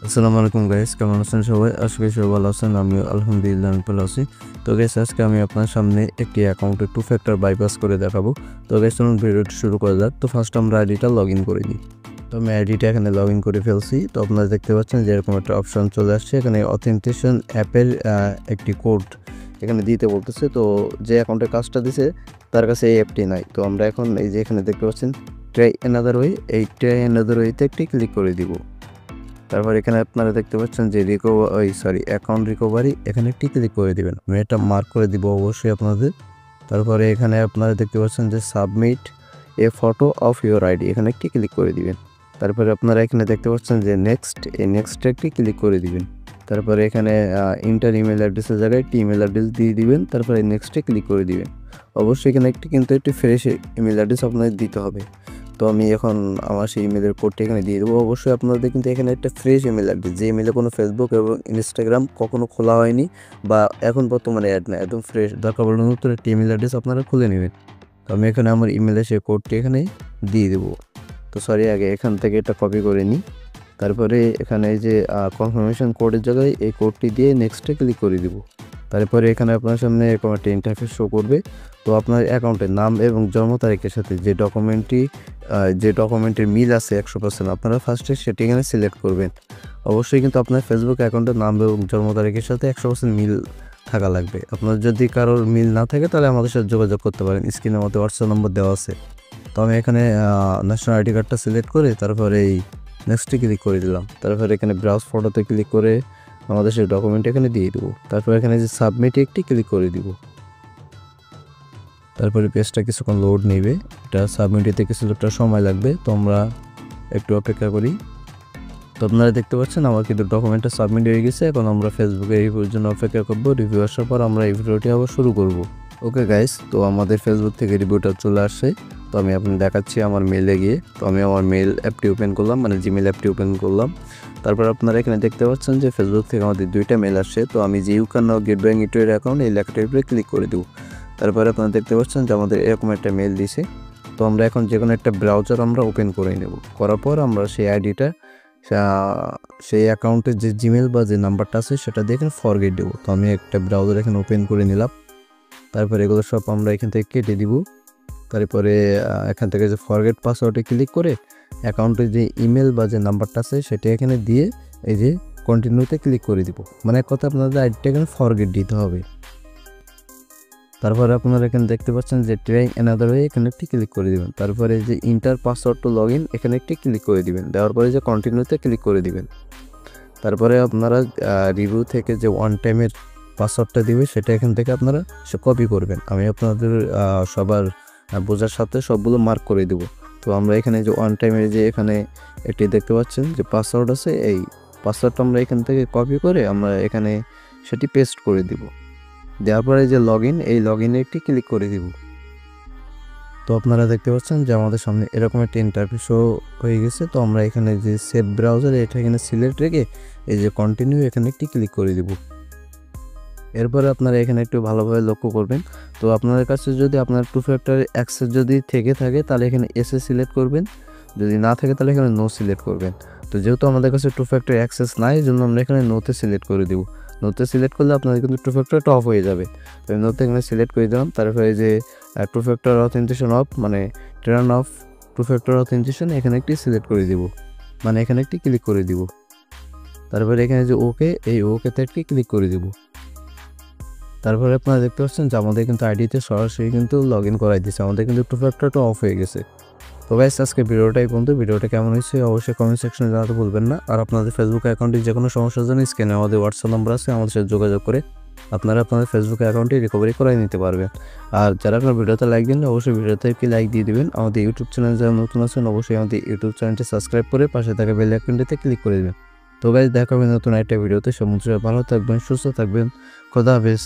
আসসালামু আলাইকুম গাইস, কেমন আছেন সবাই? আশা করি সবাই ভালো আছেন। আমিও আলহামদুলিল্লাহ অনেক ভালো আছি। তো গাইস, আজকে আমি আপনার সামনে একটি অ্যাকাউন্টে টু ফ্যাক্টর বাইপাস করে দেখাবো। তো গাইস, চলুন ভিডিওটি শুরু করা যাক। তো ফার্স্ট আমরা আইডিটা লগ ইন করে নিই। তো আমি আইডিটা এখানে লগ ইন করে ফেলছি। তো আপনারা দেখতে পাচ্ছেন যে এরকম একটা অপশন চলে আসছে। এখানে অথেন্টিকেশন অ্যাপের একটি কোড এখানে দিতে বলতেছে। তো যে অ্যাকাউন্টে কাজটা দিছে তার কাছে এই অ্যাপটি নাই। তো আমরা এখন এই যে এখানে দেখতে পাচ্ছেন ট্রাই অ্যানাদার ওয়ে, এই ট্রাই অ্যানাদার ওয়েতে একটি ক্লিক করে দিব। তারপর এখানে আপনারা দেখতে পাচ্ছেন যে অ্যাকাউন্ট রিকভারি, এখানে একটি ক্লিক করে দিবেন। আমি এটা মার্ক করে দিব অবশ্যই আপনাদের। তারপরে এখানে আপনারা দেখতে পাচ্ছেন যে submit A photo of your ID, এখানে একটি ক্লিক করে দিবেন। তারপরে আপনারা এখানে দেখতে পাচ্ছেন যে নেক্সট, এই নেক্সটে একটি ক্লিক করে দিবেন। তারপরে এখানে ইন্টার ইমেল অ্যাড্রেসের জায়গায় একটি ইমেল অ্যাড্রেস দিয়ে দিবেন। তারপরে নেক্সটে ক্লিক করে দিবেন। অবশ্যই এখানে একটি ফ্রেশ ইমেল অ্যাড্রেস আপনাদের দিতে হবে। তো আমি এখন আমার সেই ইমেলের কোডটি এখানে দিয়ে দেবো। অবশ্যই আপনাদের কিন্তু এখানে একটা ফ্রেশ ইমেল অ্যাড্রেস, যে ইমেলে কোনো ফেসবুক এবং ইনস্টাগ্রাম কখনো খোলা হয়নি বা এখন বর্তমানে অ্যাড না, একদম ফ্রেশ, দরকার পড়লে নতুন একটি ইমেল অ্যাড্রেস আপনারা খুলে নেবেন। তো আমি এখানে আমার ইমেলে সেই কোডটি এখানে দিয়ে দেবো। তো আগে এখান থেকে এটা কপি করে নিই। তারপরে এখানে এই যে কনফার্মেশন কোডের জায়গায় এই কোডটি দিয়ে নেক্সটে ক্লিক করে দিব। তারপরে এখানে আপনার সামনে এরকম একটা ইন্টারফেস শো করবে। তো আপনার অ্যাকাউন্টের নাম এবং জন্ম তারিখের সাথে যে ডকুমেন্টের মিল আছে 100%, আপনারা ফার্স্টে সেটি এখানে সিলেক্ট করবেন। অবশ্যই কিন্তু আপনার ফেসবুক অ্যাকাউন্টের নাম এবং জন্ম তারিখের সাথে 100% মিল থাকা লাগবে। আপনার যদি কারোর মিল না থাকে তাহলে আমাদের সাথে যোগাযোগ করতে পারেন। স্ক্রিনের মধ্যে হোয়াটসঅ্যাপ নম্বর দেওয়া আছে। তো আমি এখানে ন্যাশনাল আইডি কার্ডটা সিলেক্ট করে তারপরে এই নেক্সটে ক্লিক করে দিলাম। তারপরে এখানে ব্রাউজ ফটোতে ক্লিক করে আমাদের সেই ডকুমেন্ট এখানে দিয়ে দেবো। তারপর এখানে যে সাবমিটে একটি ক্লিক করে দিব। তারপরে পেজটা কিছুক্ষণ লোড নেবে। এটা সাবমিট হতে কিছুটা সময় লাগবে, তো আমরা একটু অপেক্ষা করি। তো আপনারা দেখতে পাচ্ছেন আমার কিন্তু ডকুমেন্টটা সাবমিট হয়ে গেছে। এখন আমরা ফেসবুকে রিভিউর জন্য অপেক্ষা করবো। রিভিউ আসার পর আমরা এই ভিডিওটি আবার শুরু করব। ওকে গাইস, তো আমাদের ফেসবুক থেকে রিভিউটা চলে আসছে। তো আমি আপনাকে দেখাচ্ছি আমার মেলে গিয়ে। তো আমি আমার মেল অ্যাপটি ওপেন করলাম, মানে জিমেল অ্যাপটি ওপেন করলাম। তারপর আপনারা এখানে দেখতে পাচ্ছেন যে ফেসবুক থেকে আমাদের দুইটা মেল আসছে। তো আমি যে you can now get back into your account, এই লেখাটার উপরে ক্লিক করে দেবো। তারপরে আপনারা দেখতে পাচ্ছেন যে আমাদের এরকম একটা মেল দিছে। তো আমরা এখন যে কোনো একটা ব্রাউজার আমরা ওপেন করে নেব। করার পর আমরা সেই আইডিটা সেই অ্যাকাউন্টের যে জিমেল বা যে নাম্বারটা আছে সেটা দিয়ে এখানে ফরগেট দেবো। তো আমি একটা ব্রাউজার এখানে ওপেন করে নিলাম। তারপরে এগুলো সব আমরা এখান থেকে কেটে দিব। তারপরে এখান থেকে যে ফরগেট পাসওয়ার্ডে ক্লিক করে অ্যাকাউন্টের যে ইমেল বা যে নাম্বারটা আছে সেটা এখানে দিয়ে এই যে কন্টিনিউতে ক্লিক করে দিব। মানে এক কথা আপনাদের আইডিটা এখানে ফরগেট দিতে হবে। তারপরে আপনারা এখানে দেখতে পাচ্ছেন যে ট্রাইং অ্যানাদার ওয়ে, এখানে একটি ক্লিক করে দিবেন। তারপরে যে enter password to log in, এখানে একটি ক্লিক করে দিবেন। দেওয়ার পরে যে কন্টিনিউতে ক্লিক করে দিবেন। তারপরে আপনারা রিভিউ থেকে যে ওয়ান টাইমের পাসওয়ার্ডটা দিবে সেটা এখান থেকে আপনারা কপি করবেন। আমি আপনাদের সবার বোঝার সাথে সবগুলো মার্ক করে দেব। তো আমরা এখানে যে ওয়ান টাইমের যে এখানে একটি দেখতে পাচ্ছেন যে পাসওয়ার্ড আছে, এই পাসওয়ার্ডটা আমরা এখান থেকে কপি করে আমরা এখানে সেটি পেস্ট করে দিব। দেওয়ার পরে যে লগ ইন, এই লগ ইনে একটি ক্লিক করে দিব। তো আপনারা দেখতে পাচ্ছেন যে আমাদের সামনে এরকম একটা ইন্টারফেস শো হয়ে গেছে। তো আমরা এখানে যে সেভ ব্রাউজার, এটা এখানে সিলেক্ট রেখে এই যে কন্টিনিউ, এখানে একটি ক্লিক করে দিব। এরপরে আপনারা এখানে একটু ভালোভাবে লক্ষ্য করবেন। তো আপনাদের কাছে যদি আপনার টু ফ্যাক্টর অ্যাক্সেস যদি থেকে থাকে তাহলে এখানে এসে সিলেক্ট করবেন, যদি না থাকে তাহলে এখানে নো সিলেক্ট করবেন। তো যেহেতু আমাদের কাছে টু ফ্যাক্টর অ্যাক্সেস নাই, এই জন্য আমরা এখানে নোতে সিলেক্ট করে দিব। নোতে সিলেক্ট করলে আপনাদের কিন্তু টু ফ্যাক্টরটা অফ হয়ে যাবে। তো আমি নোতে এখানে সিলেক্ট করে দিলাম। তারপরে যে টু ফ্যাক্টর অথেন্টিকেশন অফ, মানে turn off two factor authentication, এখানে একটি সিলেক্ট করে দিব, মানে এখানে একটি ক্লিক করে দিব। তারপরে এখানে যে ওকে, এই ওকেতে একটি ক্লিক করে দিব। তারপরে আপনারা দেখতে পাচ্ছেন যে আমাদের কিন্তু আইডিতে সরাসরি কিন্তু লগ ইন করাই দিচ্ছে, আমাদের কিন্তু টু ফ্যাক্টরটা অফ হয়ে গেছে। তো গাইস, আজকে ভিডিওটাই পর্যন্ত। ভিডিওটা কেমন হয়েছে অবশ্যই কমেন্ট সেকশনে জানাতে ভুলবেন না। আর আপনাদের ফেসবুক অ্যাকাউন্টে যে কোনো সমস্যার জন্য স্ক্রিনে আমাদের হোয়াটসঅ্যাপ নাম্বার আছে, আমাদের সাথে যোগাযোগ করে আপনারা আপনাদের ফেসবুক অ্যাকাউন্টে রিকভারি করাই নিতে পারবেন। আর যারা আপনার ভিডিওতে লাইক দিন, অবশ্যই ভিডিওতে একটি লাইক দিয়ে দিবেন। আমাদের ইউটিউব চ্যানেল যারা নতুন আছেন, অবশ্যই আমাদের ইউটিউব চ্যানেলটি সাবস্ক্রাইব করে পাশে থাকা বেল আইকনটিতে ক্লিক করে দেবেন। তো গাইস, দেখা হবে নতুন একটা ভিডিওতে। সমুদ্রে ভালো থাকবেন, সুস্থ থাকবেন। খোদা হাফেজ।